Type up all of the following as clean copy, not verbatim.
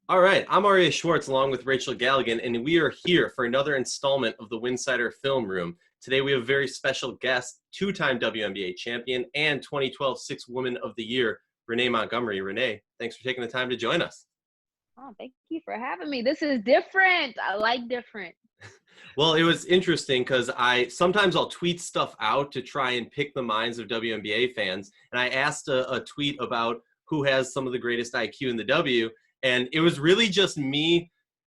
All right, I'm Aryeh Schwartz along with Rachel Galligan, and we are here for another installment of the Winsidr Film Room. Today we have a very special guest, two-time WNBA champion and 2012 Sixth Woman of the Year, Renee Montgomery. Renee, thanks for taking the time to join us. Oh, thank you for having me. This is different. I like different. Well, it was interesting because I'll tweet stuff out to try and pick the minds of WNBA fans, and I asked a tweet about who has some of the greatest IQ in the W, and it was really just me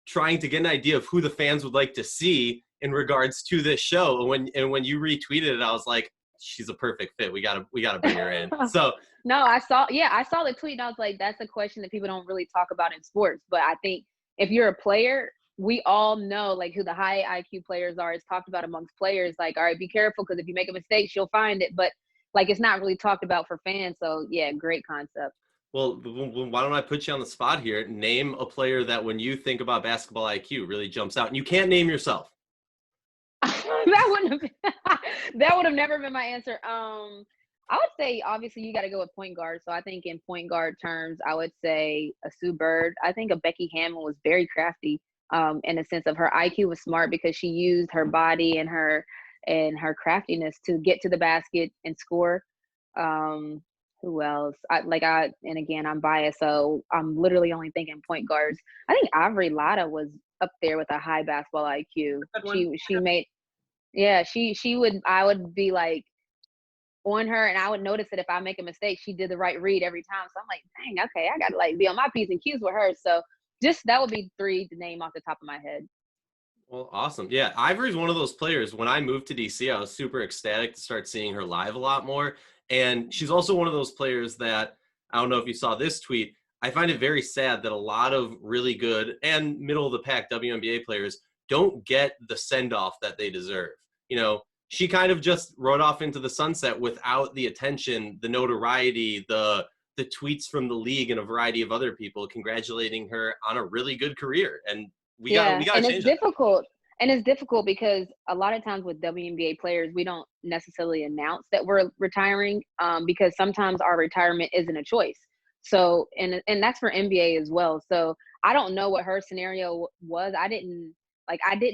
trying to get an idea of who the fans would like to see in regards to this show. And when you retweeted it, I was like, she's a perfect fit. We gotta bring her in. So No, I saw the tweet and I was like, that's a question that people don't really talk about in sports. But I think if you're a player, we all know like who the high IQ players are. It's talked about amongst players. Like, all right, be careful because if you make a mistake, she'll find it. But like, it's not really talked about for fans. So yeah, great concept. well, why don't I put you on the spot here? Name a player that when you think about basketball IQ really jumps out, and you can't name yourself. that wouldn't have been, that would have never been my answer. I would say obviously you got to go with point guard. So I think in point guard terms, I would say a Sue Bird. I think a Becky Hammond was very crafty, in the sense of her IQ was smart because she used her body and her craftiness to get to the basket and score. Um, who else? And again, I'm biased, so I'm literally only thinking point guards. I think Avery Latta was up there with a high basketball IQ. Good one. She made yeah, she would I would be like on her and I would notice that if I make a mistake, she did the right read every time. So I'm like, dang, okay, I gotta like be on my P's and Q's with her. So just that would be three to name off the top of my head. Well, awesome. Yeah, Ivory's one of those players. When I moved to DC, I was super ecstatic to start seeing her live a lot more. And she's also one of those players that, I don't know if you saw this tweet, I find it very sad that a lot of really good and middle of the pack WNBA players don't get the send off that they deserve. You know, she kind of just rode off into the sunset without the attention, the notoriety, the tweets from the league and a variety of other people congratulating her on a really good career. And we Yeah, gotta and change it's that. difficult. And it's difficult because a lot of times with WNBA players, we don't necessarily announce that we're retiring, because sometimes our retirement isn't a choice. So, and that's for NBA as well. So I don't know what her scenario was. I didn't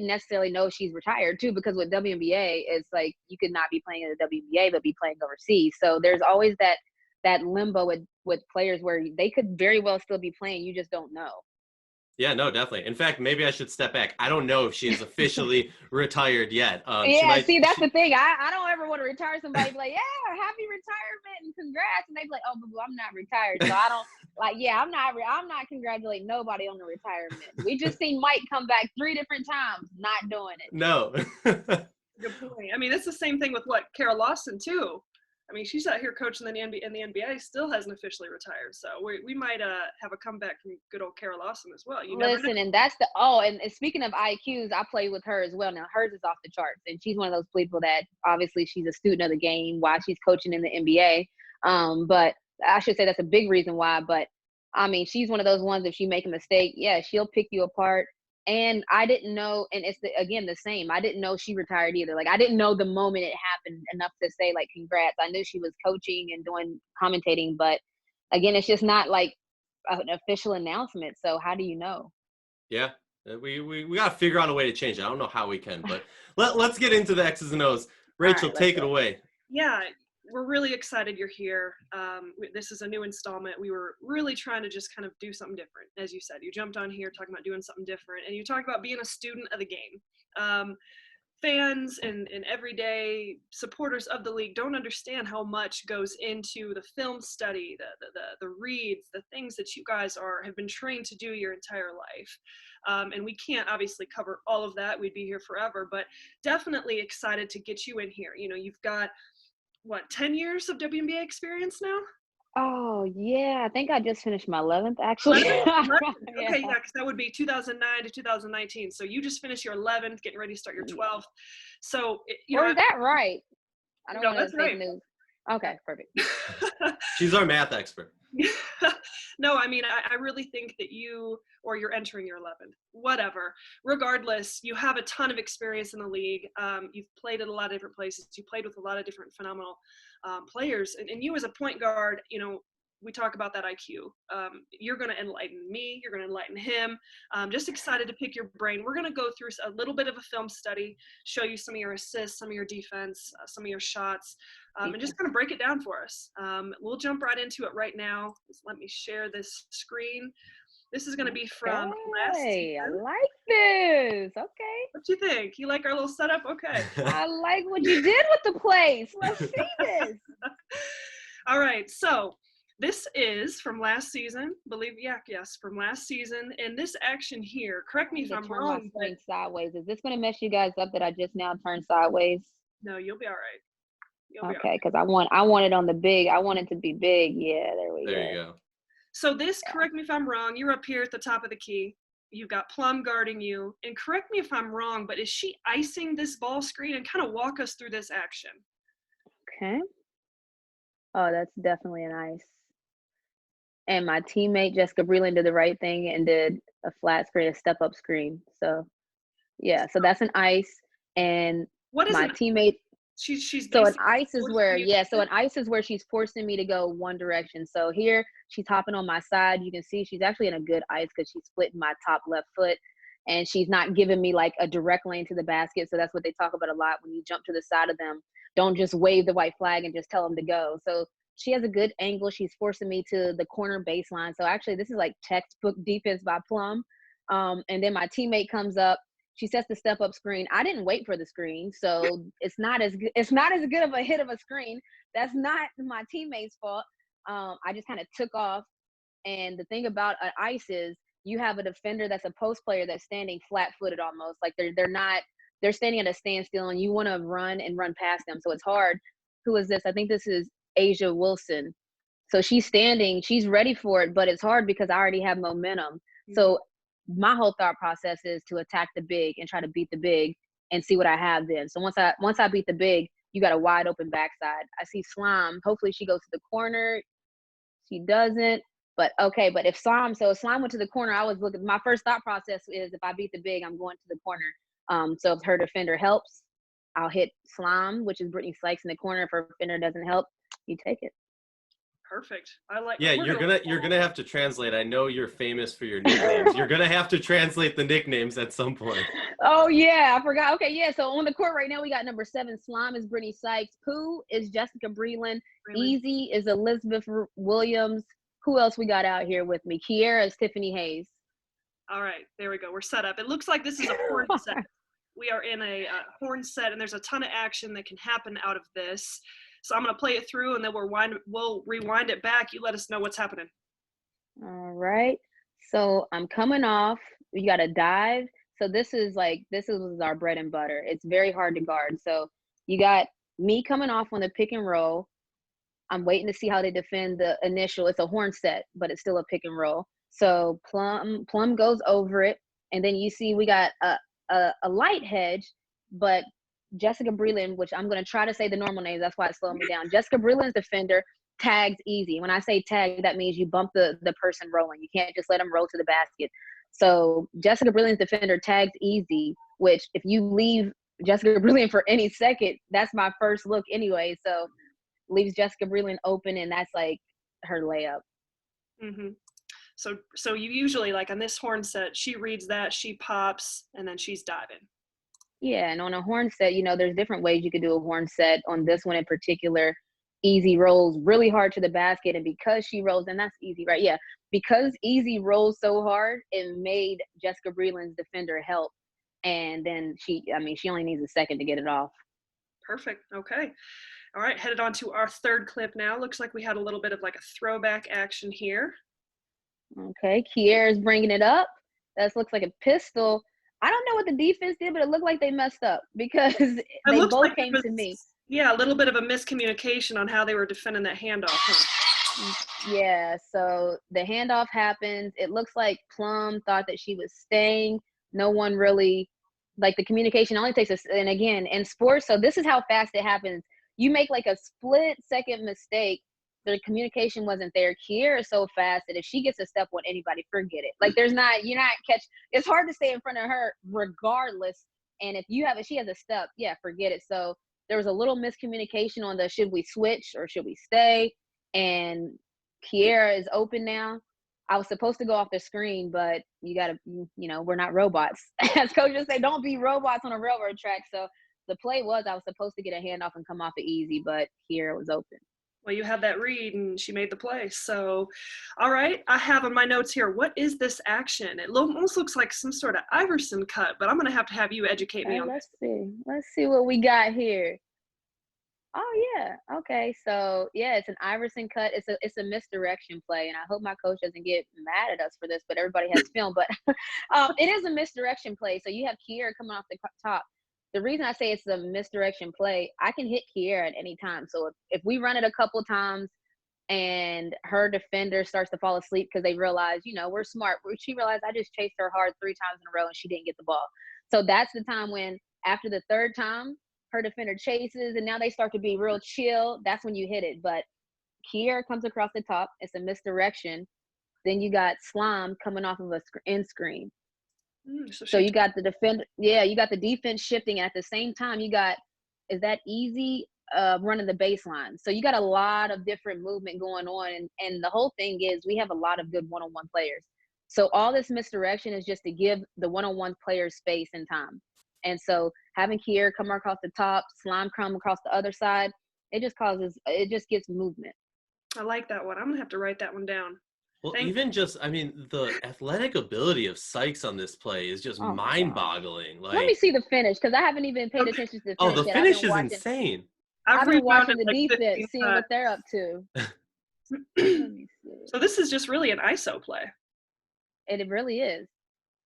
necessarily know she's retired too, because with WNBA, it's like you could not be playing in the WNBA but be playing overseas. So there's always that limbo with players where they could very well still be playing. You just don't know. Yeah, no, definitely. In fact, maybe I should step back. I don't know if she is officially retired yet. She Yeah, might. see, that's the thing. I don't ever want to retire somebody be like, yeah, happy retirement and congrats. And they be like, oh, boo, I'm not retired. So I don't like, yeah, I'm not congratulating nobody on the retirement. We just seen Mike come back 3 different times, not doing it. No. Good point. I mean, it's the same thing with what Kara Lawson too. I mean, she's out here coaching in the NBA, still hasn't officially retired. So we might have a comeback from good old Kara Lawson as well. You never know. Listen, and speaking of IQs, I play with her as well. Now hers is off the charts, and she's one of those people that obviously she's a student of the game while she's coaching in the NBA. But I should say that's a big reason why. But I mean, she's one of those ones. If she make a mistake, yeah, she'll pick you apart. And I didn't know, and it's again the same. I didn't know she retired either. Like I didn't know the moment it happened enough to say like congrats. I knew she was coaching and doing commentating, but again, it's just not like an official announcement. So how do you know? Yeah, we got to figure out a way to change it. I don't know how we can, but let's get into the X's and O's. All Rachel, right, let's take it go. away. Yeah, we're really excited you're here. This is a new installment. We were really trying to just kind of do something different. As you said, you jumped on here talking about doing something different, and you talked about being a student of the game. Fans and everyday supporters of the league don't understand how much goes into the film study, the reads, the things that you guys have been trained to do your entire life. And we can't obviously cover all of that. We'd be here forever, but definitely excited to get you in here. You know, you've got what, 10 years of WNBA experience now? Oh yeah, I think I just finished my 11th actually. 11? Yeah. Okay, yeah, because that would be 2009 to 2019. So you just finished your 11th, getting ready to start your 12th. So, Or is that right? I don't no, want to that's fake right. news. Okay, perfect. She's our math expert. No, I mean, I really think that you're entering your 11th, whatever. Regardless, you have a ton of experience in the league. You've played at a lot of different places. You played with a lot of different phenomenal players. And you as a point guard, you know, we talk about that IQ. You're going to enlighten me. You're going to enlighten him. Just excited to pick your brain. We're going to go through a little bit of a film study, show you some of your assists, some of your defense, some of your shots, and just kind of break it down for us. We'll jump right into it right now. Just let me share this screen. This is going to be from last season. I like this. Okay. What do you think? You like our little setup? Okay. I like what you did with the place. Let's see this. All right. So this is from last season. Yes, from last season. And this action here, correct me if I'm wrong. My screen sideways. Is this going to mess you guys up that I just now turned sideways? No, you'll be all right. Okay, because I want it on the big. I want it to be big. Yeah, there we go. There you go. So this, correct me if I'm wrong, you're up here at the top of the key. You've got Plum guarding you. And correct me if I'm wrong, but is she icing this ball screen? And kind of walk us through this action. Okay. Oh, that's definitely an ice. And my teammate, Jessica Breland, did the right thing and did a flat screen, a step-up screen. So, yeah, so that's an ice. And what is my teammate... She's so an ice is where so an ice is where she's forcing me to go one direction. So here she's hopping on my side. You can see she's actually in a good ice because she's splitting my top left foot, and she's not giving me like a direct lane to the basket. So that's what they talk about a lot when you jump to the side of them. Don't just wave the white flag and just tell them to go. So she has a good angle. She's forcing me to the corner baseline. So actually this is like textbook defense by Plum. And then my teammate comes up. She sets the step up screen. I didn't wait for the screen, so it's not as good of a hit of a screen. That's not my teammate's fault. I just kind of took off. And the thing about an ice is you have a defender that's a post player that's standing flat-footed almost, like they're standing at a standstill, and you want to run past them. So it's hard. Who is this? I think this is Asia Wilson. So she's standing, she's ready for it, but it's hard because I already have momentum. So my whole thought process is to attack the big and try to beat the big and see what I have then. So once I beat the big, you got a wide open backside. I see Slime. Hopefully she goes to the corner. She doesn't. But okay, but if Slime went to the corner, I was looking, my first thought process is if I beat the big, I'm going to the corner. So if her defender helps, I'll hit Slime, which is Brittany Sykes in the corner. If her defender doesn't help, you take it. Perfect. I like. Yeah, you're gonna have to translate. I know you're famous for your nicknames. You're gonna have to translate the nicknames at some point. Oh yeah, I forgot. Okay, yeah. So on the court right now, we got number 7, Slime is Brittany Sykes. Pooh is Jessica Breland. Easy is Elizabeth Williams. Who else we got out here with me? Kiera is Tiffany Hayes. All right, there we go. We're set up. It looks like this is a horn set. We are in a horn set, and there's a ton of action that can happen out of this. So I'm going to play it through, and then we'll rewind it back. You let us know what's happening. All right. So I'm coming off. We got to dive. So this is our bread and butter. It's very hard to guard. So you got me coming off on the pick and roll. I'm waiting to see how they defend the initial. It's a horn set, but it's still a pick and roll. So Plum goes over it, and then you see we got a light hedge, but Jessica Breland, which I'm going to try to say the normal names. That's why it's slowing me down. Jessica Breland's defender tags easy. When I say tag, that means you bump the person rolling. You can't just let them roll to the basket. So Jessica Breland's defender tags easy, which if you leave Jessica Breland for any second, that's my first look anyway. So leaves Jessica Breland open, and that's like her layup. Mm-hmm. So you usually, like on this horn set, she reads that, she pops, and then she's diving. Yeah, and on a horn set, there's different ways you could do a horn set. On this one in particular, Easy rolls really hard to the basket, and because she rolls, and that's Easy, right? Yeah, because Easy rolls so hard, it made Jessica Breland's defender help, and then she only needs a second to get it off. Perfect. Okay. All right, headed on to our third clip now. Looks like we had a little bit of like a throwback action here. Okay, Kiera's bringing it up. That looks like a pistol. I don't know what the defense did, but it looked like they messed up because they both came to me. Yeah, a little bit of a miscommunication on how they were defending that handoff, huh? Yeah, so the handoff happens. It looks like Plum thought that she was staying. No one really, like the communication only takes and again, in sports, so this is how fast it happens. You make like a split-second mistake, the communication wasn't there. Kiera is so fast that if she gets a step on anybody, forget it. Like it's hard to stay in front of her regardless. And if she has a step, yeah, forget it. So there was a little miscommunication on should we switch or should we stay? And Kiera is open now. I was supposed to go off the screen, but you gotta, we're not robots. As coaches say, don't be robots on a railroad track. So the play was I was supposed to get a handoff and come off it easy, but Kiera was open. Well, you had that read and she made the play. So, all right, I have in my notes here, what is this action? It almost looks like some sort of Iverson cut, but I'm going to have you educate me on Let's see. Let's see what we got here. Oh yeah. Okay. So yeah, it's an Iverson cut. It's a misdirection play, and I hope my coach doesn't get mad at us for this. But everybody has film. But it is a misdirection play. So you have Kiera coming off the top. The reason I say it's a misdirection play, I can hit Kiera at any time. So if we run it a couple times and her defender starts to fall asleep because they realize, we're smart. She realized I just chased her hard 3 times in a row and she didn't get the ball. So that's the time when after the 3rd time, her defender chases and now they start to be real chill. That's when you hit it. But Kiera comes across the top. It's a misdirection. Then you got Slime coming off of a end screen. So you got the defender. Yeah, you got the defense shifting. At the same time, you got, is that easy running the baseline. So you got a lot of different movement going on. And the whole thing is we have a lot of good one-on-one players. So all this misdirection is just to give the one-on-one players space and time. And so having Kiera come across the top, Slime come across the other side, it just gets movement. I like that one. I'm going to have to write that one down. Well, the athletic ability of Sykes on this play is just mind-boggling. Like, let me see the finish, because I haven't even paid attention to the finish. The finish is insane. I've been watching the defense, seeing what they're up to. Let me see. So this is just really an ISO play. It really is.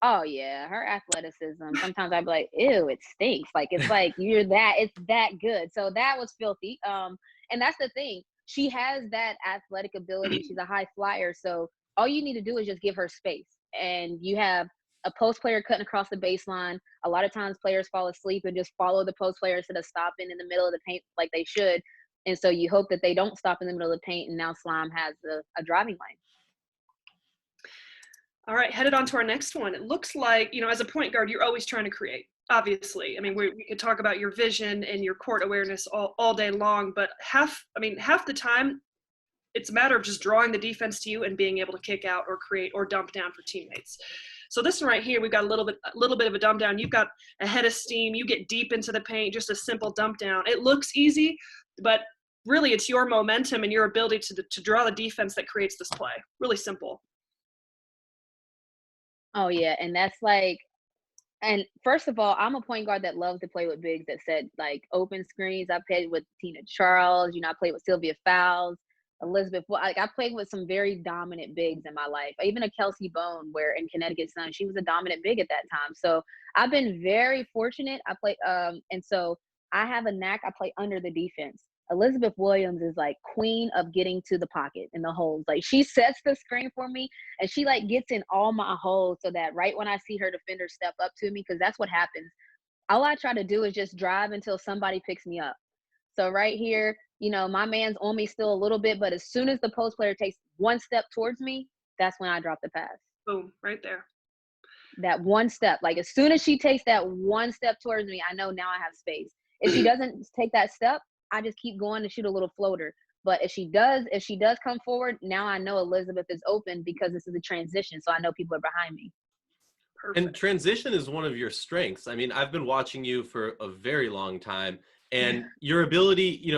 Oh yeah, her athleticism. Sometimes I'd be like, ew, it stinks. Like it's like it's that good. So that was filthy. And that's the thing. She has that athletic ability. She's a high flyer. So all you need to do is just give her space. And you have a post player cutting across the baseline. A lot of times players fall asleep and just follow the post player instead of stopping in the middle of the paint like they should. And so you hope that they don't stop in the middle of the paint. And now Slime has a driving lane. All right, headed on to our next one. It looks like, as a point guard, you're always trying to create, obviously. I mean, we could talk about your vision and your court awareness all day long, but half the time, it's a matter of just drawing the defense to you and being able to kick out or create or dump down for teammates. So this one right here, we've got a little bit of a dump down. You've got a head of steam. You get deep into the paint, just a simple dump down. It looks easy, but really it's your momentum and your ability to draw the defense that creates this play. Really simple. Oh yeah, and that's like, and first of all, I'm a point guard that loves to play with bigs that set like open screens. I played with Tina Charles, I played with Sylvia Fowles, Elizabeth. Like I played with some very dominant bigs in my life. Even a Kelsey Bone, where in Connecticut Sun, she was a dominant big at that time. So I've been very fortunate. I play, and so I have a knack. I play under the defense. Elizabeth Williams is like queen of getting to the pocket and the holes. Like she sets the screen for me and she like gets in all my holes so that right when I see her defender step up to me, because that's what happens. All I try to do is just drive until somebody picks me up. So right here, my man's on me still a little bit, but as soon as the post player takes one step towards me, that's when I drop the pass. Boom, right there. That one step, like as soon as she takes that one step towards me, I know now I have space. If she doesn't take that step, I just keep going to shoot a little floater. But if she does come forward, now I know Elizabeth is open because this is a transition. So I know people are behind me. Perfect. And transition is one of your strengths. I mean, I've been watching you for a very long time, and your ability,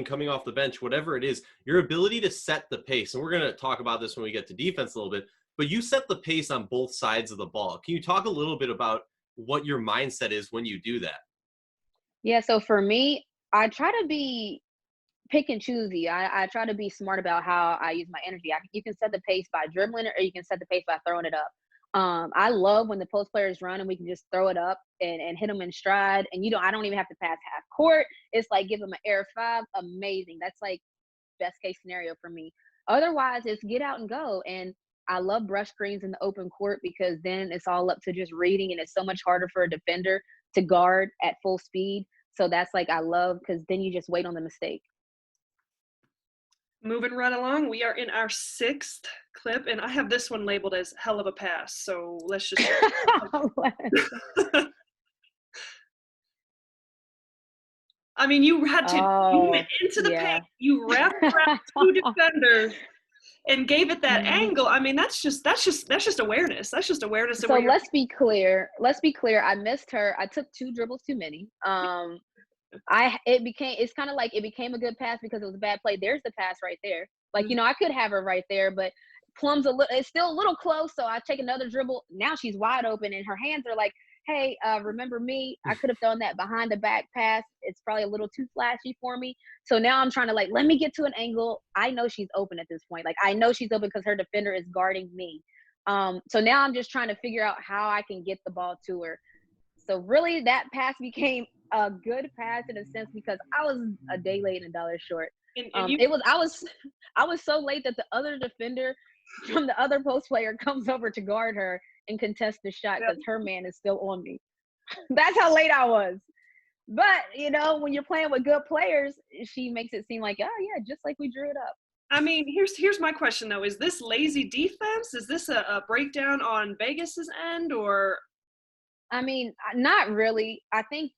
coming off the bench, whatever it is, your ability to set the pace. And we're going to talk about this when we get to defense a little bit, but you set the pace on both sides of the ball. Can you talk a little bit about what your mindset is when you do that? Yeah. So for me, I try to be pick and choosy. I try to be smart about how I use my energy. You can set the pace by dribbling it, or you can set the pace by throwing it up. I love when the post players run and we can just throw it up and hit them in stride. And I don't even have to pass half court. It's like give them an air 5. Amazing. That's like best case scenario for me. Otherwise, it's get out and go. And I love brush screens in the open court because then it's all up to just reading, and it's so much harder for a defender to guard at full speed. So that's like I love, because then you just wait on the mistake. Moving right along, we are in our 6th clip, and I have this one labeled as hell of a pass. So let's just. I mean, you had to. You went into the paint. You wrapped around 2 defenders. and gave it that angle. I mean, that's just awareness. That's just awareness. So let's be clear. I missed her. I took 2 dribbles too many. It's kind of like it became a good pass because it was a bad play. There's the pass right there. Like, you know, I could have her right there, but Plum's it's still a little close. So I take another dribble. Now she's wide open and her hands are like, hey, remember me? I could have thrown that behind the back pass. It's probably a little too flashy for me. So now I'm trying to like, let me get to an angle. I know she's open at this point. Like, I know she's open because her defender is guarding me. So now I'm just trying to figure out how I can get the ball to her. So really that pass became a good pass in a sense because I was a day late and a dollar short. I was so late that the other defender from the other post player comes over to guard her and contest the shot because her man is still on me. That's how late I was. But, you know, when you're playing with good players, she makes it seem like, oh, yeah, just like we drew it up. I mean, here's my question, though. Is this lazy defense? Is this a breakdown on Vegas's end or? I mean, not really. I think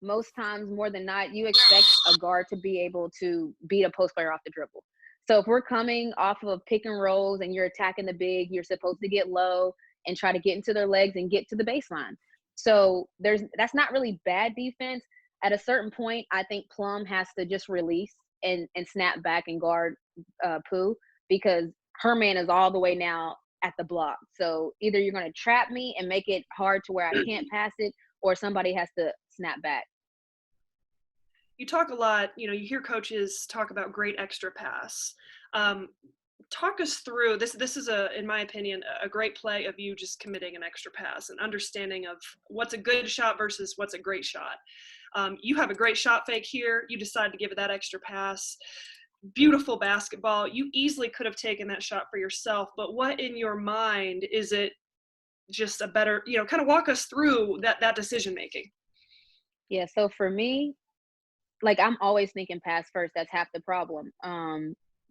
most times, more than not, you expect a guard to be able to beat a post player off the dribble. So if we're coming off of pick and rolls and you're attacking the big, you're supposed to get low and try to get into their legs and get to the baseline. So that's not really bad defense. At a certain point, I think Plum has to just release and snap back and guard Pooh because her man is all the way now at the block. So either you're going to trap me and make it hard to where I can't pass it, or somebody has to snap back. You talk a lot, you know, you hear coaches talk about great extra pass. Talk us through this. This is in my opinion, a great play of you just committing an extra pass and understanding of what's a good shot versus what's a great shot. You have a great shot fake here. You decide to give it that extra pass. Beautiful basketball. You easily could have taken that shot for yourself, but what in your mind is it just a better, you know, kind of walk us through that decision making. Yeah. So for me, like I'm always thinking pass first. That's half the problem.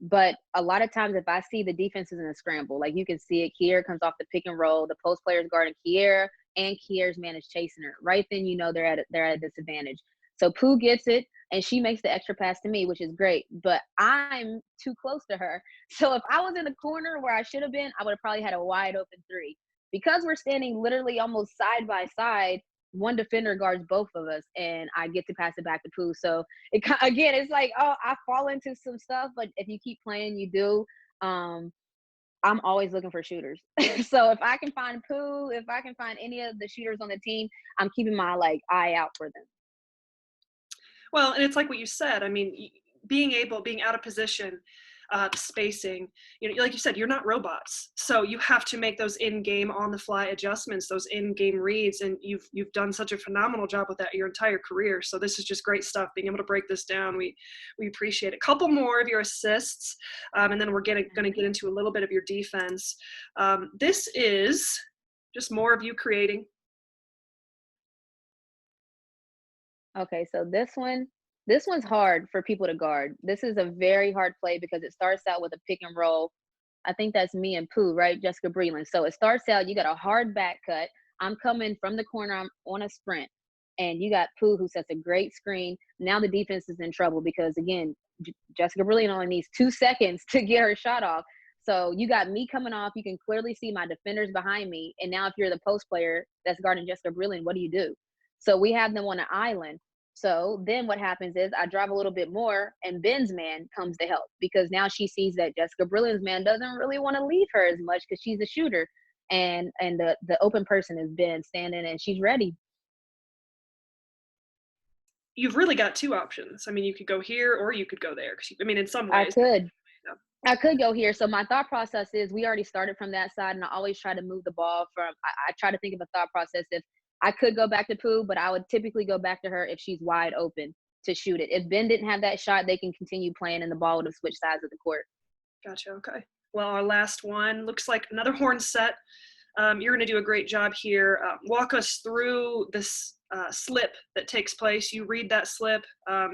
But a lot of times if I see the defense is in a scramble, like you can see it, Kiera comes off the pick and roll, the post player's guarding Kiera and Kiera's man is chasing her. Right then, you know, they're at a disadvantage. So Pooh gets it and she makes the extra pass to me, which is great, but I'm too close to her. So if I was in the corner where I should have been, I would have probably had a wide open 3. Because we're standing literally almost side by side, one defender guards both of us and I get to pass it back to Pooh. So it's like, oh, I fall into some stuff, but if you keep playing, you do. I'm always looking for shooters. So if I can find Pooh, if I can find any of the shooters on the team, I'm keeping my eye out for them. Well, and it's like what you said. I mean, being out of position, spacing, you know, like you said, you're not robots. So you have to make those in-game on-the-fly adjustments, those in-game reads, and you've done such a phenomenal job with that your entire career. So this is just great stuff, being able to break this down. We appreciate it. A couple more of your assists, and then we're going to get into a little bit of your defense. This is just more of you creating. Okay, so this one's hard for people to guard. This is a very hard play because it starts out with a pick and roll. I think that's me and Pooh, right? Jessica Breland. So it starts out, you got a hard back cut. I'm coming from the corner. I'm on a sprint. And you got Pooh who sets a great screen. Now the defense is in trouble because, again, Jessica Breland only needs 2 seconds to get her shot off. So you got me coming off. You can clearly see my defenders behind me. And now if you're the post player that's guarding Jessica Breland, what do? So we have them on an island. So then what happens is I drive a little bit more and Ben's man comes to help because now she sees that Jessica Breland's man doesn't really want to leave her as much because she's a shooter. And the open person is Ben standing and she's ready. You've really got 2 options. I mean, you could go here or you could go there. I mean, in some ways. I could go here. So my thought process is we already started from that side and I always try to move the ball I try to think of a thought process. If I could go back to Pooh, but I would typically go back to her if she's wide open to shoot it. If Ben didn't have that shot, they can continue playing and the ball would have switched sides of the court. Gotcha. Okay. Well, our last one looks like another horn set. You're going to do a great job here. Walk us through this slip that takes place. You read that slip.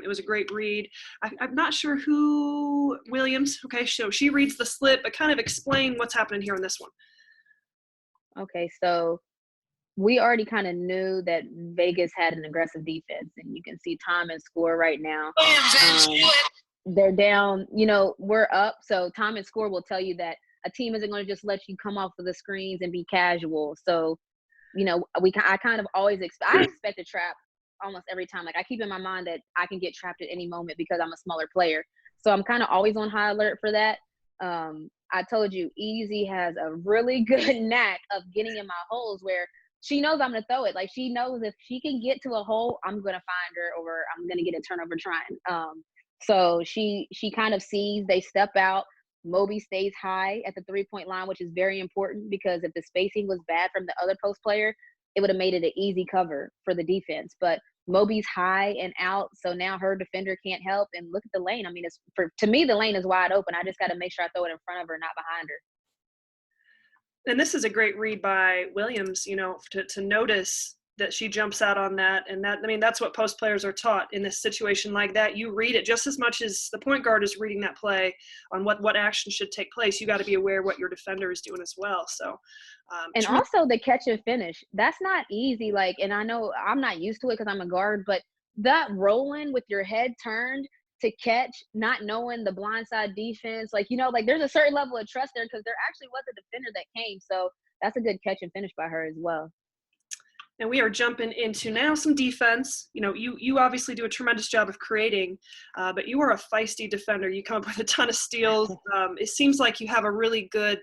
It was a great read. I'm not sure who Williams. Okay. So she reads the slip, but kind of explain what's happening here on this one. Okay. So we already kind of knew that Vegas had an aggressive defense, and you can see time and score right now. they're down, we're up. So time and score will tell you that a team isn't going to just let you come off of the screens and be casual. So, I kind of always I expect a trap almost every time. Like I keep in my mind that I can get trapped at any moment because I'm a smaller player. So I'm kind of always on high alert for that. I told you, Easy has a really good knack of getting in my holes where she knows I'm going to throw it. Like she knows if she can get to a hole, I'm going to find her or I'm going to get a turnover trying. So she kind of sees, they step out. Moby stays high at the 3-point line, which is very important because if the spacing was bad from the other post player, it would have made it an easy cover for the defense. But Moby's high and out, so now her defender can't help. And look at the lane. I mean, to me, the lane is wide open. I just got to make sure I throw it in front of her, not behind her. And this is a great read by Williams, to notice that she jumps out on that. And that's what post players are taught in this situation like that. You read it just as much as the point guard is reading that play on what action should take place. You got to be aware what your defender is doing as well. So, and also the catch and finish, that's not easy. Like, and I know I'm not used to it because I'm a guard, but that rolling with your head turned to catch, not knowing the blindside defense, like there's a certain level of trust there because there actually was a defender that came. So that's a good catch and finish by her as well. And we are jumping into now some defense. You obviously do a tremendous job of creating, but you are a feisty defender. You come up with a ton of steals. It seems like you have a really good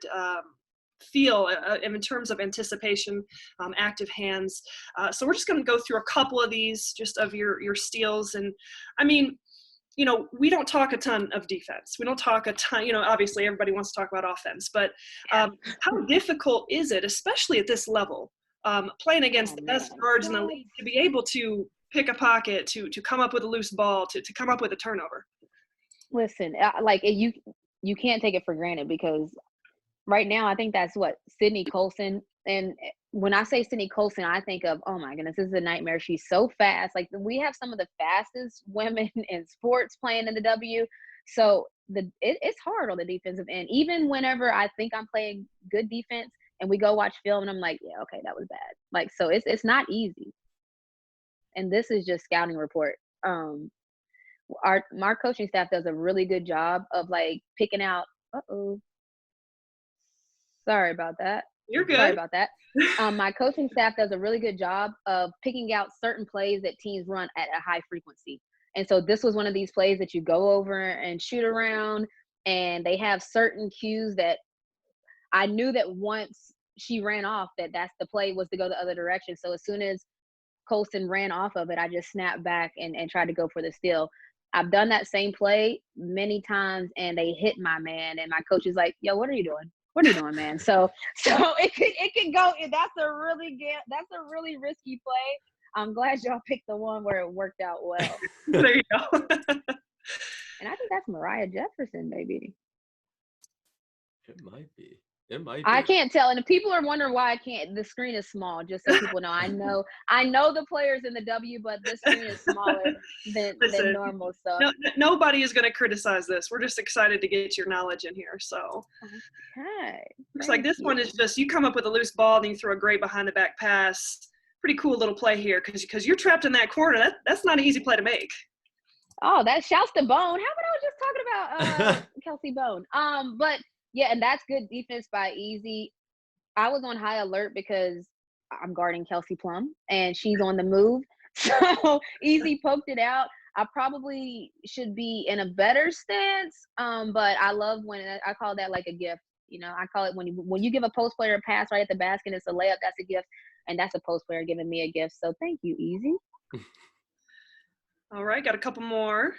feel in terms of anticipation, active hands. So we're just going to go through a couple of these just of your steals. And I mean, we don't talk a ton of defense. We don't talk a ton, obviously everybody wants to talk about offense, but how difficult is it, especially at this level? Playing against the best guards in the league to be able to pick a pocket, to come up with a loose ball, to come up with a turnover. Listen, you can't take it for granted because right now I think that's what Sydney Colson. And when I say Sydney Colson, I think of, oh my goodness, this is a nightmare. She's so fast. Like we have some of the fastest women in sports playing in the W. So it's hard on the defensive end. Even whenever I think I'm playing good defense, and we go watch film and I'm like, yeah, okay, that was bad. Like, so it's not easy. And this is just scouting report. Our coaching staff does a really good job of like picking out, sorry about that. You're good. Sorry about that. My coaching staff does a really good job of picking out certain plays that teams run at a high frequency. And so this was one of these plays that you go over and shoot around, and they have certain cues that I knew that once she ran off that's the play was to go the other direction. So as soon as Colson ran off of it, I just snapped back and tried to go for the steal. I've done that same play many times and they hit my man and my coach is like, yo, what are you doing? What are you doing, man? So it can go. That's a really risky play. I'm glad y'all picked the one where it worked out well. There you go. And I think that's Mariah Jefferson, maybe. It might be. I can't tell. And if people are wondering why I can't, the screen is small, just so people know. I know the players in the W, but this screen is smaller than normal. So nobody is going to criticize this. We're just excited to get your knowledge in here. So okay. Looks like this one is just, you come up with a loose ball and you throw a great behind the back pass. Pretty cool little play here because you're trapped in that corner. That's not an easy play to make. Oh, that shouts to Bone. How about I was just talking about Kelsey Bone? But yeah, and that's good defense by Easy. I was on high alert because I'm guarding Kelsey Plum, and she's on the move. So Easy poked it out. I probably should be in a better stance, but I love when I call that like a gift. I call it when you give a post player a pass right at the basket, it's a layup. That's a gift, and that's a post player giving me a gift. So thank you, Easy. All right, got a couple more.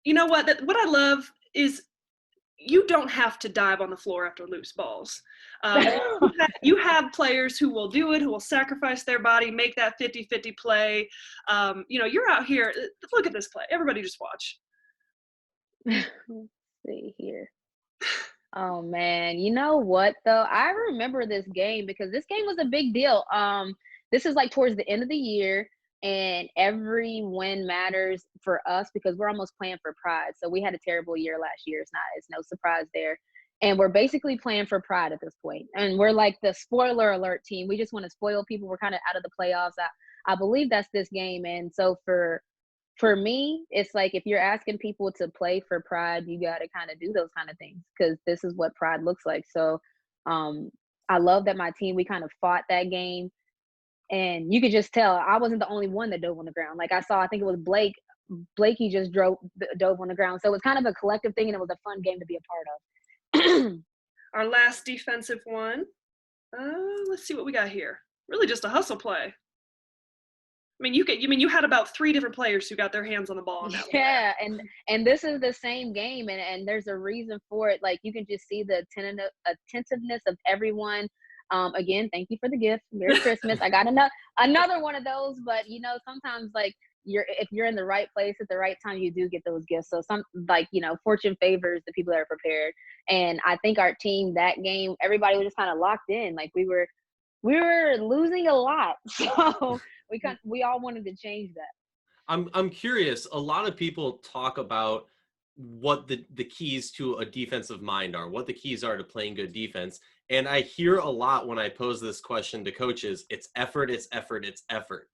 You know what? What I love is you don't have to dive on the floor after loose balls. You have players who will do it, who will sacrifice their body, make that 50-50 play. You're out here. Look at this play. Everybody just watch. Let's see here. Oh, man. You know what, though? I remember this game because this game was a big deal. This is like towards the end of the year. And every win matters for us because we're almost playing for pride. So we had a terrible year last year. It's no surprise there. And we're basically playing for pride at this point. And we're like the spoiler alert team. We just want to spoil people. We're kind of out of the playoffs. I believe that's this game. And so for for me, it's like if you're asking people to play for pride, you got to kind of do those kind of things because this is what pride looks like. So um, I love that my team, we kind of fought that game. And you could just tell I wasn't the only one that dove on the ground. Like I think it was Blakey just dove on the ground. So it was kind of a collective thing, and it was a fun game to be a part of. Our last defensive one. Let's see what we got here. Really just a hustle play. I mean, you had about 3 different players who got their hands on the ball on that one. Yeah, and this is the same game, and there's a reason for it. Like you can just see the attentiveness of everyone. Again, thank you for the gift. Merry Christmas. I got another one of those, but sometimes like if you're in the right place at the right time, you do get those gifts. So fortune favors the people that are prepared. And I think our team that game, everybody was just kind of locked in. Like we were losing a lot, so we all wanted to change that. I'm curious. A lot of people talk about what the keys to a defensive mind are, what the keys are to playing good defense. And I hear a lot when I pose this question to coaches, it's effort, it's effort, it's effort.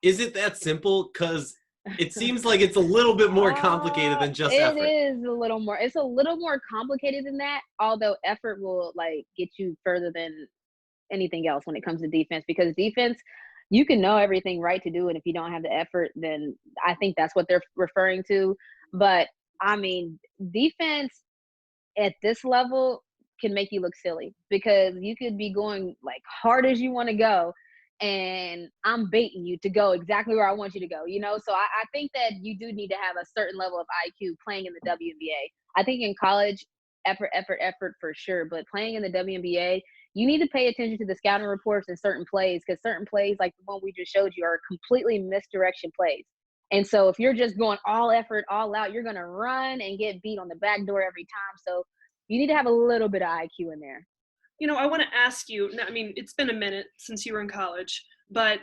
Is it that simple? Because it seems like it's a little bit more complicated than just effort. It is a little more. It's a little more complicated than that, although effort will like get you further than anything else when it comes to defense, because defense, you can know everything right to do, and if you don't have the effort, then I think that's what they're referring to. But I mean, defense at this level can make you look silly because you could be going like hard as you want to go, and I'm baiting you to go exactly where I want you to go, So I think that you do need to have a certain level of IQ playing in the WNBA. I think in college, effort for sure, but playing in the WNBA, you need to pay attention to the scouting reports and certain plays, because certain plays like the one we just showed you are completely misdirection plays. And so if you're just going all effort, all out, you're going to run and get beat on the back door every time. So you need to have a little bit of IQ in there. I want to ask you, I mean, it's been a minute since you were in college, but,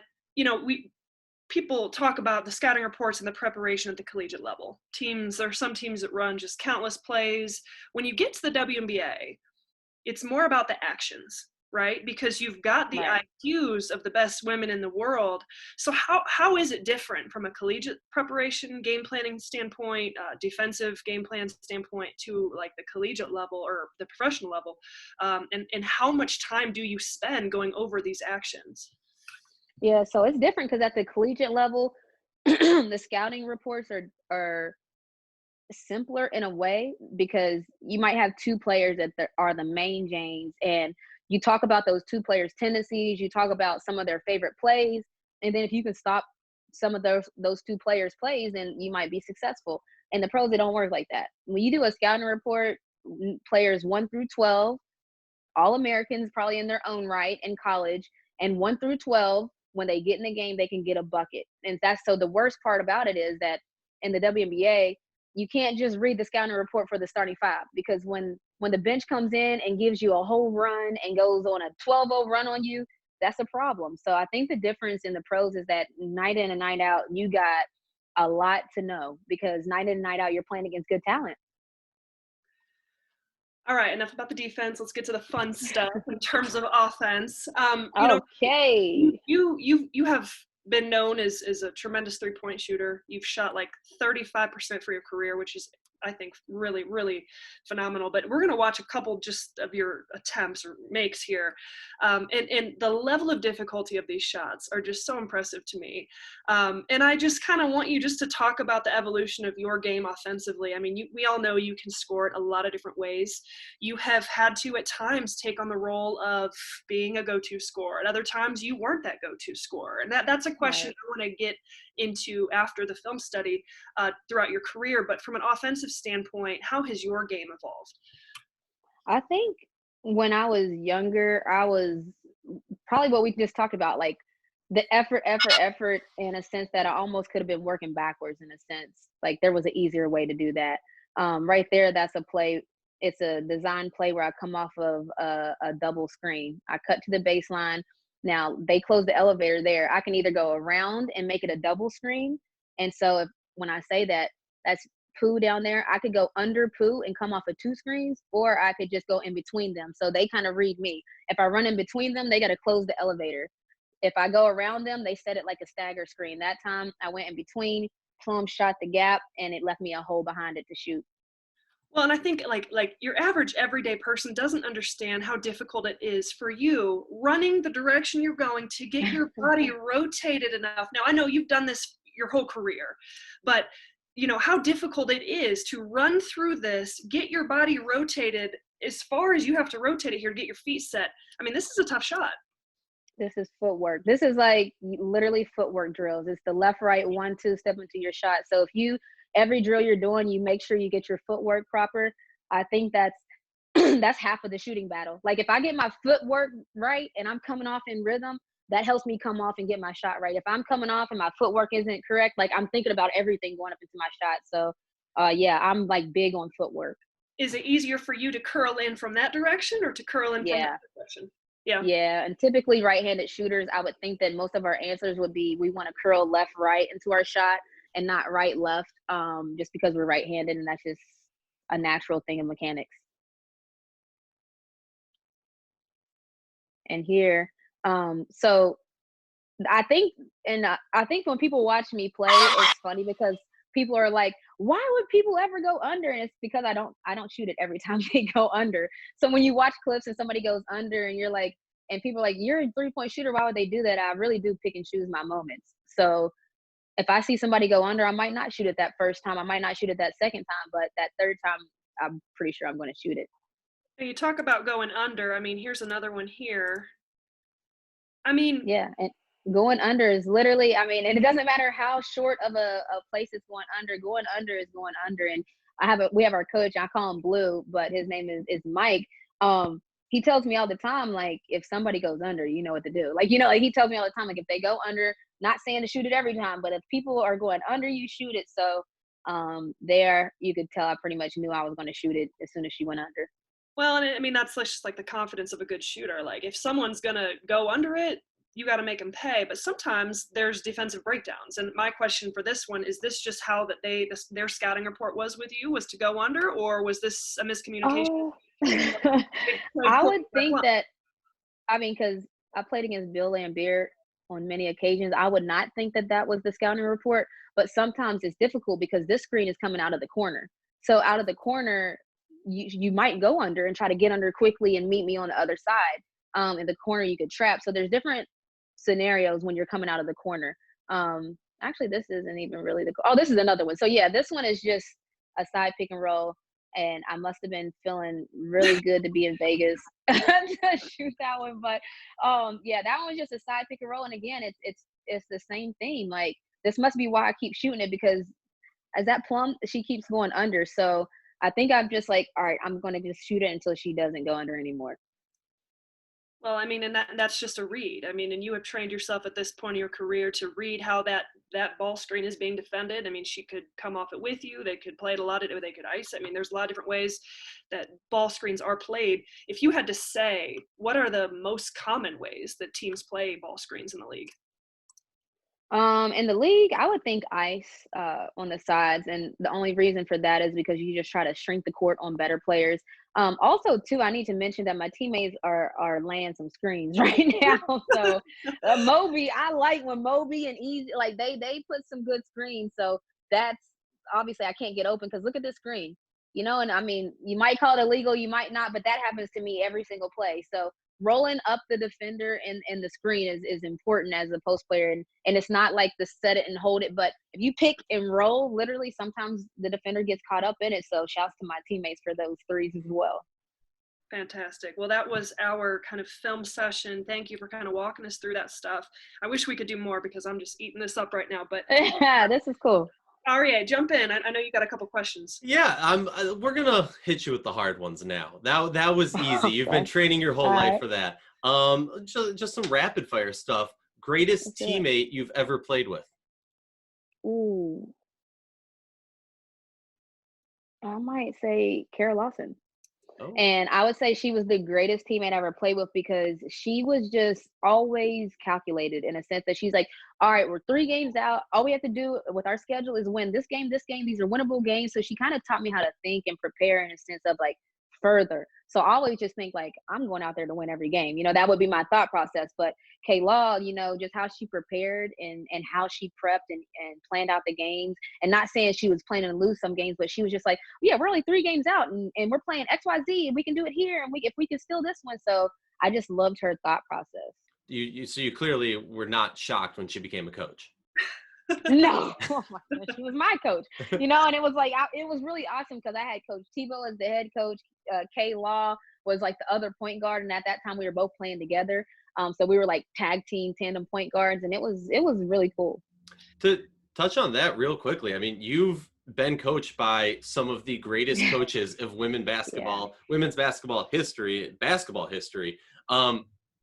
people talk about the scouting reports and the preparation at the collegiate level. There are some teams that run just countless plays. When you get to the WNBA, it's more about the actions, right? Because you've got the Right. IQs of the best women in the world. So how is it different from a collegiate preparation, game planning standpoint, defensive game plan standpoint to like the collegiate level or the professional level? And how much time do you spend going over these actions? Yeah, so it's different because at the collegiate level, the scouting reports are simpler in a way because you might have 2 players that are the main Janes, and you talk about those 2 players' tendencies, you talk about some of their favorite plays, and then if you can stop some of those 2 players' plays, then you might be successful. In the pros, it don't work like that. When you do a scouting report, players 1 through 12, all Americans probably in their own right in college, and 1 through 12, when they get in the game, they can get a bucket. And so the worst part about it is that in the WNBA, you can't just read the scouting report for the starting 5, because when the bench comes in and gives you a whole run and goes on a 12-0 run on you, that's a problem. So I think the difference in the pros is that night in and night out, you got a lot to know, because night in and night out, you're playing against good talent. All right, enough about the defense. Let's get to the fun stuff in terms of offense. Okay. You have been known as a tremendous 3-point shooter. You've shot like 35% for your career, which is, I think, really, really phenomenal. But we're going to watch a couple just of your attempts or makes here. And the level of difficulty of these shots are just so impressive to me. And I just kind of want you just to talk about the evolution of your game offensively. I mean, we all know you can score it a lot of different ways. You have had to, at times, take on the role of being a go-to scorer. At other times, you weren't that go-to scorer. And that's a question Right. I want to get into after the film study throughout your career. But from an offensive standpoint, how has your game evolved? I think when I was younger, I was probably what we just talked about, like the effort in a sense that I almost could have been working backwards in a sense. Like there was an easier way to do that. Right there, that's a play. It's a design play where I come off of a double screen. I cut to the baseline. Now they close the elevator there. I can either go around and make it a double screen. And so when I say that, that's Pooh down there, I could go under Pooh and come off of 2 screens, or I could just go in between them. So they kind of read me. If I run in between them, they got to close the elevator. If I go around them, they set it like a stagger screen. That time I went in between plumb shot the gap, and it left me a hole behind it to shoot. Well, and I think like your average everyday person doesn't understand how difficult it is for you running the direction you're going to get your body rotated enough. Now, I know you've done this your whole career, but you know how difficult it is to run through this, get your body rotated as far as you have to rotate it here to get your feet set. I mean, this is a tough shot. This is footwork. This is like literally footwork drills. It's the left, right, 1, 2, step into your shot. So if every drill you're doing, you make sure you get your footwork proper. I think that's that's half of the shooting battle. Like if I get my footwork right and I'm coming off in rhythm, that helps me come off and get my shot right. If I'm coming off and my footwork isn't correct, like I'm thinking about everything going up into my shot. So yeah, I'm like big on footwork. Is it easier for you to curl in from that direction or to curl in from that direction? Yeah. Yeah. And typically right-handed shooters, I would think that most of our answers would be we want to curl left, right into our shot and not right, left, just because we're right-handed, and that's just a natural thing in mechanics. And here, so I think when people watch me play, it's funny because people are like, why would people ever go under? And it's because I don't shoot it every time they go under. So when you watch clips and somebody goes under and you're like, and people are like, you're a 3-point shooter, why would they do that? I really do pick and choose my moments. So if I see somebody go under, I might not shoot it that first time. I might not shoot it that second time, but that third time, I'm pretty sure I'm going to shoot it. You talk about going under. I mean, here's another one here. I mean, yeah, and going under is literally, I mean, and it doesn't matter how short of a place it's going under is going under. And we have our coach, I call him Blue, but his name is Mike. He tells me all the time, like, if somebody goes under, you know what to do. Like, like he tells me all the time, like, if they go under, not saying to shoot it every time, but if people are going under, you shoot it. So there, you could tell I pretty much knew I was going to shoot it as soon as she went under. Well, and I mean, that's just like the confidence of a good shooter. Like if someone's going to go under it, you got to make them pay. But sometimes there's defensive breakdowns. And my question for this one, is this just how their scouting report was with you, was to go under, or was this a miscommunication? Oh. I would think that, I mean, because I played against Bill Lambier on many occasions, I would not think that was the scouting report. But sometimes it's difficult because this screen is coming out of the corner. So out of the corner, you might go under and try to get under quickly and meet me on the other side. In the corner, you could trap. So there's different scenarios when you're coming out of the corner. Actually, this isn't even really this is another one. So yeah, this one is just a side pick and roll. And I must have been feeling really good to be in Vegas to shoot that one. But yeah, that one's just a side pick and roll. And again, it's the same theme. Like this must be why I keep shooting it, because as that plum, she keeps going under. So I think I'm just like, all right, I'm going to just shoot it until she doesn't go under anymore. Well, I mean, and that's just a read. I mean, and you have trained yourself at this point in your career to read how that ball screen is being defended. I mean, she could come off it with you. They could play it a lot, or they could ice. I mean, there's a lot of different ways that ball screens are played. If you had to say, what are the most common ways that teams play ball screens in the league? In the league, I would think ice on the sides, and the only reason for that is because you just try to shrink the court on better players. Also, too, I need to mention that my teammates are laying some screens right now. So Moby, I like when Moby and Easy, like they put some good screens. So that's obviously I can't get open because look at this screen, and I mean, you might call it illegal, you might not, but that happens to me every single play. So rolling up the defender and the screen is important as a post player. And it's not like the set it and hold it, but if you pick and roll, literally sometimes the defender gets caught up in it. So shouts to my teammates for those threes as well. Fantastic. Well, that was our kind of film session. Thank you for kind of walking us through that stuff. I wish we could do more because I'm just eating this up right now, but yeah, this is cool. Aryeh, jump in. I know you got a couple questions. Yeah, we're gonna hit you with the hard ones now. That was easy. Okay. You've been training your whole life for that. Just some rapid fire stuff. Greatest teammate you've ever played with? Ooh, I might say Kara Lawson. Oh. And I would say she was the greatest teammate I ever played with because she was just always calculated in a sense that she's like, all right, we're 3 games out. All we have to do with our schedule is win this game. These are winnable games. So she kind of taught me how to think and prepare in a sense of like further. So I always just think like, I'm going out there to win every game. You know, that would be my thought process. But K-Law, you know, just how she prepared and how she prepped and planned out the games, and not saying she was planning to lose some games, but she was just like, yeah, we're only 3 games out and we're playing XYZ and we can do it here. And if we can steal this one. So I just loved her thought process. So you clearly were not shocked when she became a coach. No, oh my gosh, she was my coach, you know, and it was like, it was really awesome because I had Coach Tebow as the head coach. K-Law was like the other point guard, and at that time we were both playing together. So we were like tag team tandem point guards, and it was really cool. To touch on that real quickly, I mean, you've been coached by some of the greatest coaches of women's basketball history.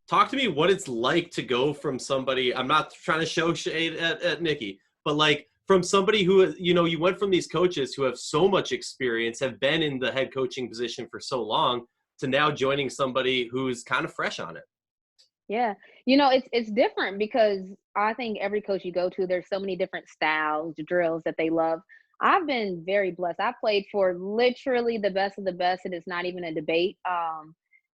Talk to me what it's like to go from somebody, I'm not trying to show shade at Nikki, but like from somebody who, you know, you went from these coaches who have so much experience, have been in the head coaching position for so long, to now joining somebody who's kind of fresh on it. Yeah. You know, it's different because I think every coach you go to, there's so many different styles, drills that they love. I've been very blessed. I played for literally the best of the best. It is not even a debate.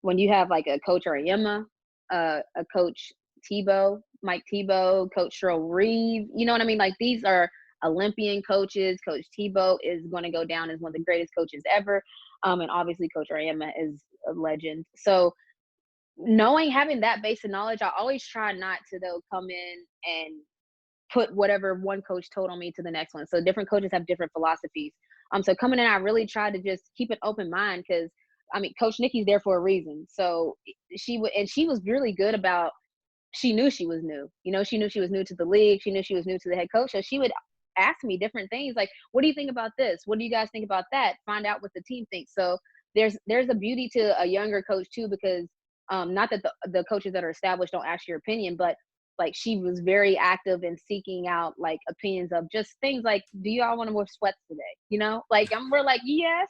When you have like a coach Aryeh, a coach Tebow, Mike Tebow, Coach Cheryl Reeve, you know what I mean? Like these are Olympian coaches. Coach Tebow is going to go down as one of the greatest coaches ever. And obviously Coach Aryeh is a legend. So having that base of knowledge, I always try not to though come in and put whatever one coach told on me to the next one. So different coaches have different philosophies. So coming in, I really try to just keep an open mind because I mean, Coach Nikki's there for a reason. So she was really good about, she knew she was new. You know, she knew she was new to the league. She knew she was new to the head coach. So she would ask me different things like, what do you think about this? What do you guys think about that? Find out what the team thinks. So there's a beauty to a younger coach too, because not that the coaches that are established don't ask your opinion, but like she was very active in seeking out like opinions of just things like, do y'all want to wear sweats today? You know, like we're like, yes.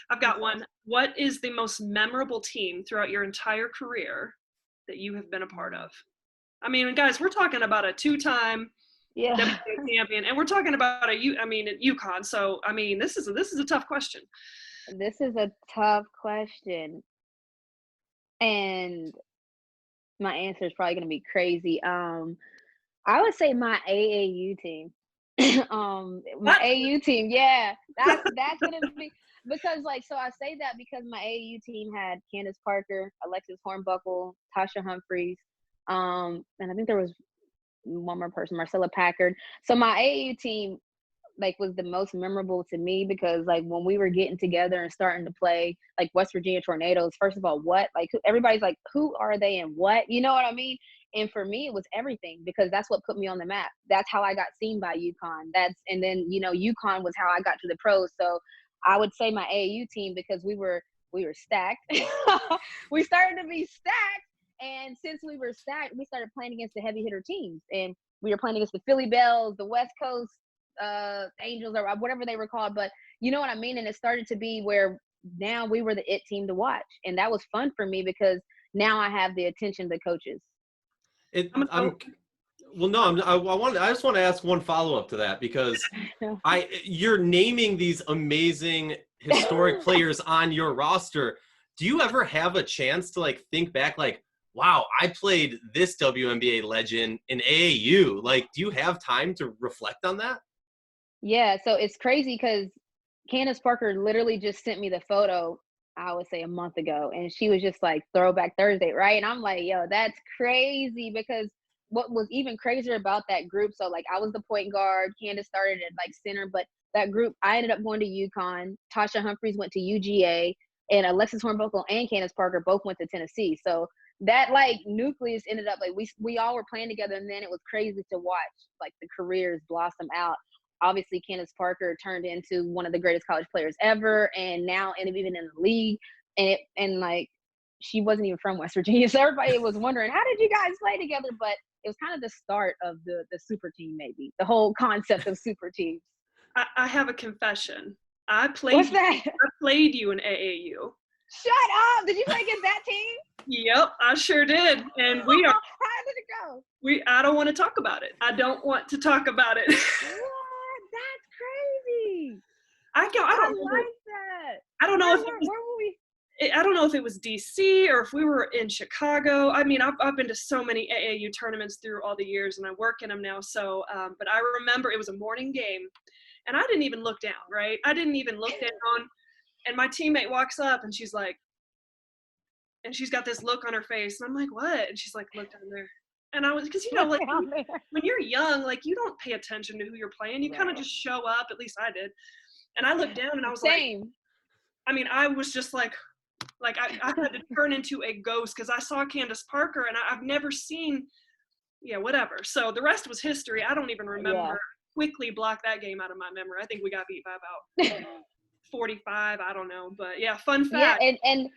I've got one. What is the most memorable team throughout your entire career that you have been a part of? I mean, guys, we're talking about a 2-time WNBA champion, and we're talking about at UConn. So, I mean, this is a tough question. This is a tough question, and my answer is probably going to be crazy. I would say my AAU team. My AAU team, yeah, that's gonna be. Because so I say that because my AAU team had Candace Parker, Alexis Hornbuckle, Tasha Humphreys, and I think there was one more person, Marcella Packard. So my AAU team was the most memorable to me because when we were getting together and starting to play West Virginia Tornadoes, first of all, everybody's like, who are they and what? You know what I mean? And for me, it was everything because that's what put me on the map. That's how I got seen by UConn. And then, UConn was how I got to the pros. So I would say my AAU team because we were stacked. We started to be stacked. And since we were stacked, we started playing against the heavy hitter teams. And we were playing against the Philly Bells, the West Coast Angels, or whatever they were called. But you know what I mean? And it started to be where now we were the it team to watch. And that was fun for me because now I have the attention of the coaches. I just want to ask one follow-up to that because you're naming these amazing historic players on your roster. Do you ever have a chance to think back wow, I played this WNBA legend in AAU? Do you have time to reflect on that? Yeah, so it's crazy because Candace Parker literally just sent me the photo, I would say a month ago, and she was just like Throwback Thursday, right? And I'm like, yo, that's crazy because what was even crazier about that group, so I was the point guard, Candace started at center, but that group, I ended up going to UConn, Tasha Humphreys went to UGA, and Alexis Hornbuckle and Candace Parker both went to Tennessee. So that nucleus ended up we all were playing together, and then it was crazy to watch the careers blossom out. Obviously, Candace Parker turned into one of the greatest college players ever, and now even in the league. And she wasn't even from West Virginia, so everybody was wondering, how did you guys play together? But it was kind of the start of the super team, maybe the whole concept of super teams. I have a confession. I played you in AAU. Shut up! Did you play against that team? Yep, I sure did. And we are. How did it go? I don't want to talk about it. I don't want to talk about it. What? That's crazy. I don't like that. I don't know if it was, where were we? I don't know if it was DC or if we were in Chicago. I mean, I've been to so many AAU tournaments through all the years, and I work in them now. So, but I remember it was a morning game, and I didn't even look down, right? I didn't even look down, and my teammate walks up, and she's like, and she's got this look on her face, and I'm like, what? And she's like, look down there. And I was, because you know, like when you're young, like you don't pay attention to who you're playing. You kind of just show up. At least I did. And I looked down, and I was like, I mean, I was just like I had to turn into a ghost because I saw Candace Parker, and I've never seen, whatever. So the rest was history. I don't even remember. Yeah. Quickly block that game out of my memory. I think we got beat by about 45. I don't know, but yeah, fun fact. Yeah, and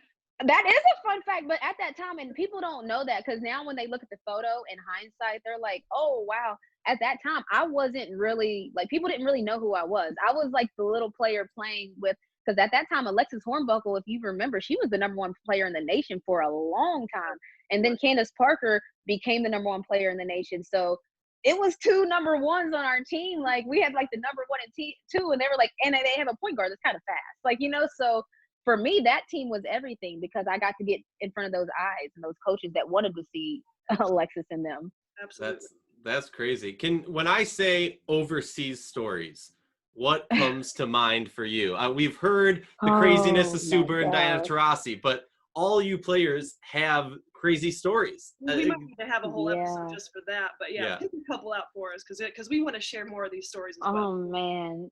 that is a fun fact. But at that time, and people don't know that because now when they look at the photo in hindsight, they're like, oh wow. At that time, I wasn't really like people didn't really know who I was. I was like the little player playing with. Because at that time, Alexis Hornbuckle, if you remember, she was the #1 player in the nation for a long time. And then Candace Parker became the #1 player in the nation. So it was 2 number ones on our team. Like we had like the #1 and 2, and they were like, and they have a point guard that's kind of fast. Like, so for me, that team was everything because I got to get in front of those eyes and those coaches that wanted to see Alexis in them. Absolutely. That's crazy. When I say overseas stories, what comes to mind for you? We've heard the craziness of Suber and Diana Taurasi, but all you players have crazy stories. We might need to have a whole episode just for that, but pick a couple out for us because we want to share more of these stories as well. Oh man.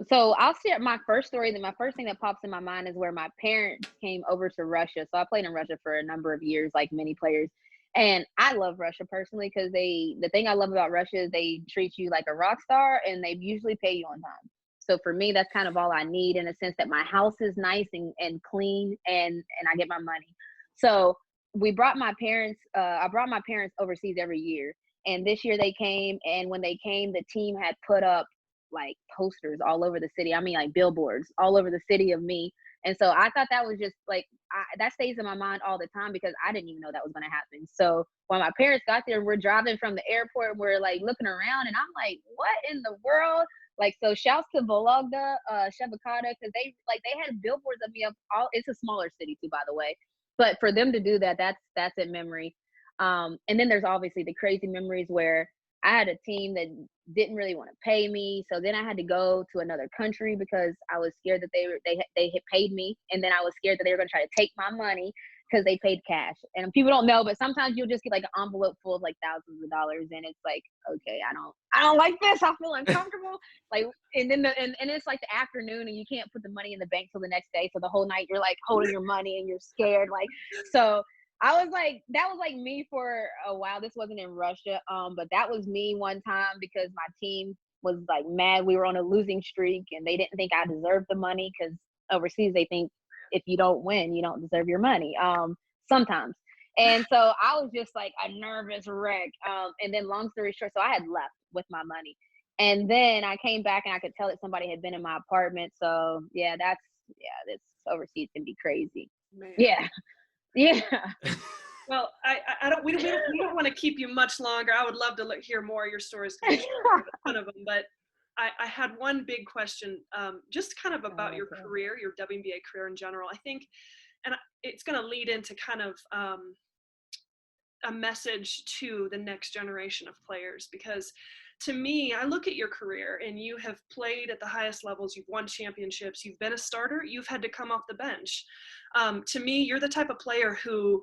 So I'll share my first story. Then my first thing that pops in my mind is where my parents came over to Russia. So I played in Russia for a number of years, like many players. And I love Russia personally because the thing I love about Russia is they treat you like a rock star and they usually pay you on time. So for me, that's kind of all I need in a sense that my house is nice and clean and I get my money. So I brought my parents overseas every year. And this year they came, and when they came, the team had put up like posters all over the city. I mean, like billboards all over the city of me. And so I thought that was just like, that stays in my mind all the time because I didn't even know that was going to happen. So when my parents got there, we're driving from the airport, we're like looking around and I'm like, what in the world? Like, so shouts to Vologda, Shevakata, because they had billboards of me up it's a smaller city too, by the way. But for them to do that, that's in memory. And then there's obviously the crazy memories where I had a team that didn't really want to pay me. So then I had to go to another country because I was scared that they had paid me. And then I was scared that they were going to try to take my money because they paid cash. And people don't know, but sometimes you'll just get like an envelope full of like thousands of dollars. And it's like, okay, I don't like this. I feel uncomfortable. Like, and then and it's like the afternoon and you can't put the money in the bank till the next day. So the whole night you're like holding your money and you're scared. Like, so I was like, that was like me for a while. This wasn't in Russia. But that was me one time because my team was like mad. We were on a losing streak and they didn't think I deserved the money because overseas they think if you don't win, you don't deserve your money. Sometimes. And so I was just like a nervous wreck. And then long story short, so I had left with my money. And then I came back and I could tell that somebody had been in my apartment. So this overseas can be crazy. Man. Yeah. Yeah. Well, we don't want to keep you much longer. I would love to hear more of your stories. A ton of them, but I had one big question, just kind of about your career, your WNBA career in general. I think, and it's going to lead into kind of a message to the next generation of players, because to me, I look at your career and you have played at the highest levels, you've won championships, you've been a starter, you've had to come off the bench. To me, you're the type of player who,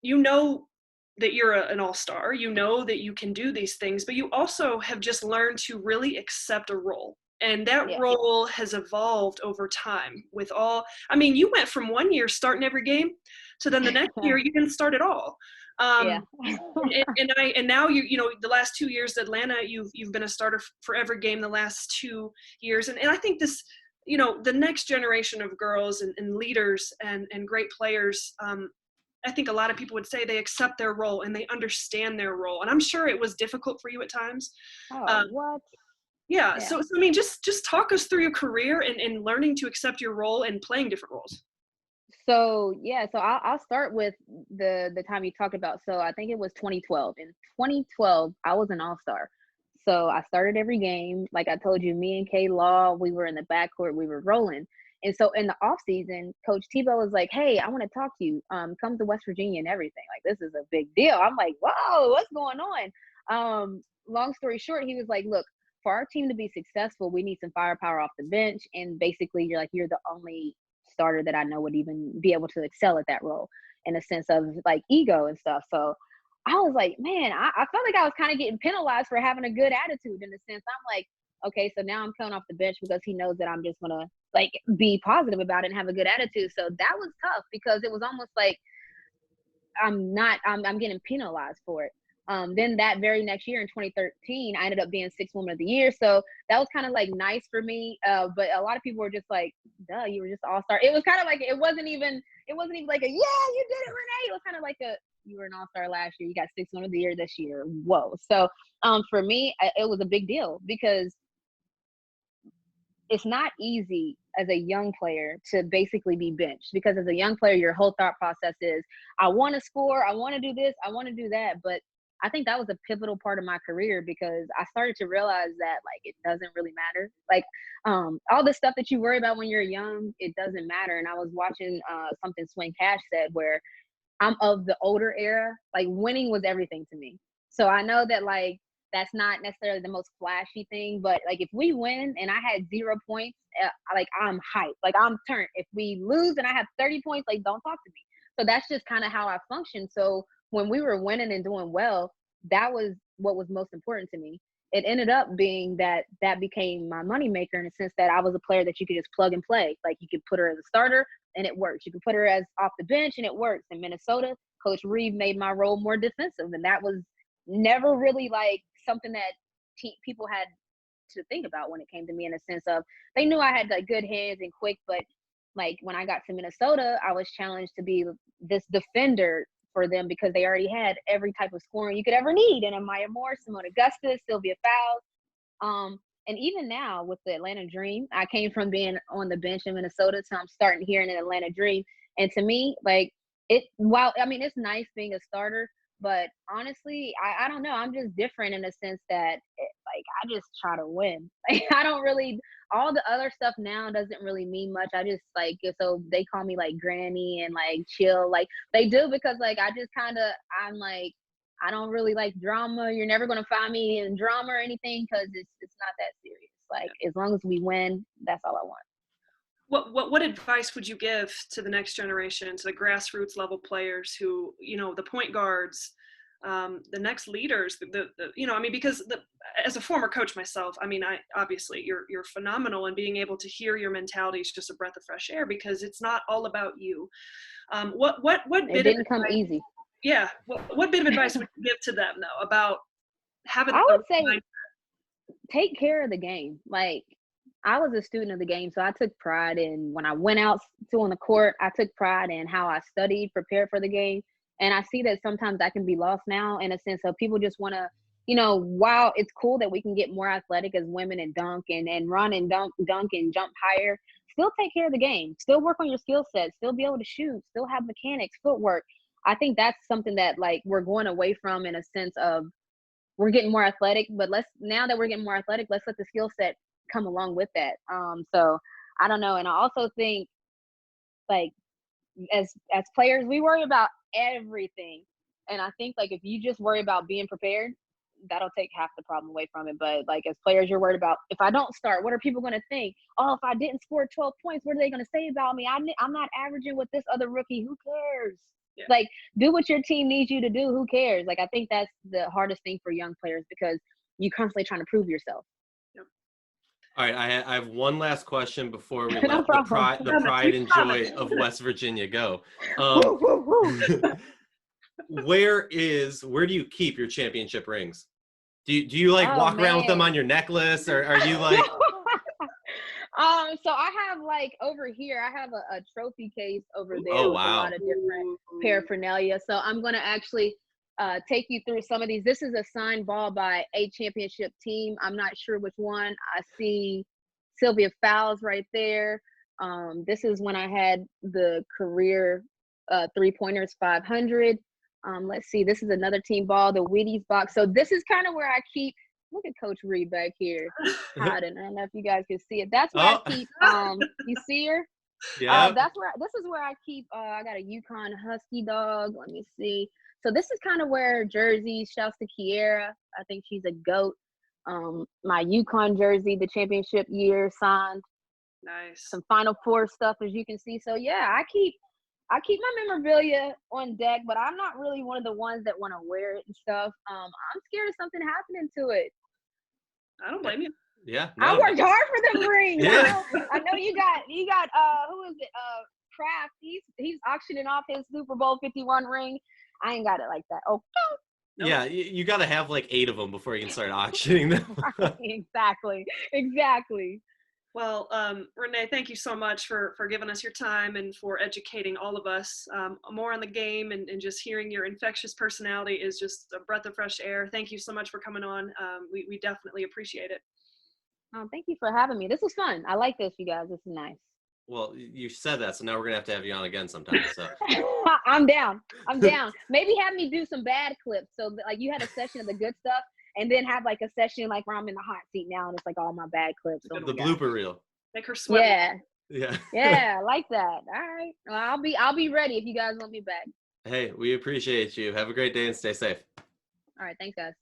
you know that you're an all-star, you know that you can do these things, but you also have just learned to really accept a role. And that role has evolved over time with you went from 1 year starting every game to then the next year you didn't start at all. And now the last 2 years at Atlanta, you've been a starter for every game the last 2 years. And I think this, the next generation of girls and leaders and great players, I think a lot of people would say they accept their role and they understand their role. And I'm sure it was difficult for you at times. What? Yeah. So I mean, just talk us through your career and learning to accept your role and playing different roles. So I'll start with the time you talked about. So I think it was 2012. In 2012, I was an all-star. So I started every game. Like I told you, me and Kay Law, we were in the backcourt, we were rolling. And so in the off season, Coach Tebow was like, "Hey, I want to talk to you. Come to West Virginia and everything. Like, this is a big deal." I'm like, "Whoa, what's going on?" Long story short, he was like, "Look, for our team to be successful, we need some firepower off the bench. And basically, you're the only starter that I know would even be able to excel at that role in a sense of like ego and stuff." So I was like, man, I felt like I was kind of getting penalized for having a good attitude in a sense. I'm like, okay, so now I'm coming off the bench because he knows that I'm just gonna like be positive about it and have a good attitude. So that was tough because it was almost like I'm getting penalized for it. Then that very next year in 2013, I ended up being Sixth Woman of the Year. So that was kind of like nice for me. But a lot of people were just like, duh, you were just all-star. It was kind of like, it wasn't even like a, yeah, you did it, Renee. It was kind of like you were an all-star last year. You got Sixth Woman of the Year this year. Whoa. So for me, it was a big deal because it's not easy as a young player to basically be benched, because as a young player, your whole thought process is, I want to score, I want to do this, I want to do that. But I think that was a pivotal part of my career because I started to realize that like it doesn't really matter. Like all the stuff that you worry about when you're young, it doesn't matter. And I was watching something Swing Cash said where I'm of the older era, like winning was everything to me. So I know that like that's not necessarily the most flashy thing, but like if we win and I had 0 points, like I'm hyped, like I'm turned. If we lose and I have 30 points, like don't talk to me. So that's just kind of how I function. So when we were winning and doing well, that was what was most important to me. It ended up being that became my moneymaker in the sense that I was a player that you could just plug and play. Like you could put her as a starter and it works. You could put her as off the bench and it works. In Minnesota, Coach Reeve made my role more defensive, and that was never really like something that people had to think about when it came to me, in a sense of they knew I had like good hands and quick, but like when I got to Minnesota, I was challenged to be this defender for them because they already had every type of scoring you could ever need. And Amaya Moore, Simone Augustus, Sylvia Fowles. And even now with the Atlanta Dream, I came from being on the bench in Minnesota, so I'm starting here in the Atlanta Dream. And to me, like it's nice being a starter, but honestly, I don't know. I'm just different in the sense that I just try to win. Like I don't really, all the other stuff now doesn't really mean much. I just like, so they call me like granny and like chill. Like they do because like I just I'm like, I don't really like drama. You're never going to find me in drama or anything because it's not that serious. Like as long as we win, that's all I want. What advice would you give to the next generation, to the grassroots level players who, the point guards, the next leaders, because as a former coach myself, obviously you're phenomenal, and being able to hear your mentality is just a breath of fresh air because it's not all about you. What bit it didn't come easy. Yeah. What bit of advice would you give to them though about having? I would say take care of the game. Like I was a student of the game, so I took pride in when I went out on the court. I took pride in how I studied, prepared for the game. And I see that sometimes that can be lost now in a sense of people just want to, while it's cool that we can get more athletic as women and dunk and run and dunk and jump higher, still take care of the game, still work on your skill set, still be able to shoot, still have mechanics, footwork. I think that's something that like we're going away from in a sense of we're getting more athletic, but now that we're getting more athletic, let's let the skill set come along with that. So I don't know. And I also think like as players, we worry about everything. And I think like if you just worry about being prepared, that'll take half the problem away from it. But like as players, you're worried about if I don't start, what are people going to think? Oh, if I didn't score 12 points, what are they going to say about me? I'm not averaging with this other rookie. Who cares? Yeah. Like do what your team needs you to do. Who cares? Like I think that's the hardest thing for young players because you're constantly trying to prove yourself. All right, I have one last question before we let the pride and joy of West Virginia go. Where do you keep your championship rings? Do you like walk around with them on your necklace, or are you like? So I have like over here, I have a trophy case over there with a lot of different paraphernalia. So I'm gonna actually take you through some of these. This is a signed ball by a championship team. I'm not sure which one. I see Sylvia Fowles right there. This is when I had the career 3-pointers 500. Let's see. This is another team ball, the Wheaties box. So this is kind of where I keep Look at Coach Reed back here hiding. I don't know if you guys can see it. That's where I keep. You see her? Yeah. This is where I keep. I got a Yukon Husky dog. Let me see. So this is kind of where jerseys. Shouts to Kiera. I think she's a goat. My Yukon jersey, the championship year signed. Nice. Some Final Four stuff, as you can see. So yeah, I keep my memorabilia on deck, but I'm not really one of the ones that want to wear it and stuff. I'm scared of something happening to it. I don't blame you. Yeah. I worked hard for them rings. Yeah. I know you got who is it? Kraft. He's auctioning off his Super Bowl 51 ring. I ain't got it like that. Okay. Nope. Yeah, you got to have like 8 of them before you can start auctioning them. Exactly. Well, Renee, thank you so much for giving us your time and for educating all of us more on the game, and just hearing your infectious personality is just a breath of fresh air. Thank you so much for coming on. We definitely appreciate it. Thank you for having me. This was fun. I like this, you guys. This is nice. Well, you said that, so now we're going to have you on again sometime. So I'm down. Maybe have me do some bad clips. So like you had a session of the good stuff, and then have like a session like where I'm in the hot seat now, and it's like all my bad clips. the blooper reel. Make her sweat. Yeah. Yeah, I like that. All right. Well, I'll be ready if you guys want me back. Hey, we appreciate you. Have a great day and stay safe. All right. Thanks, guys.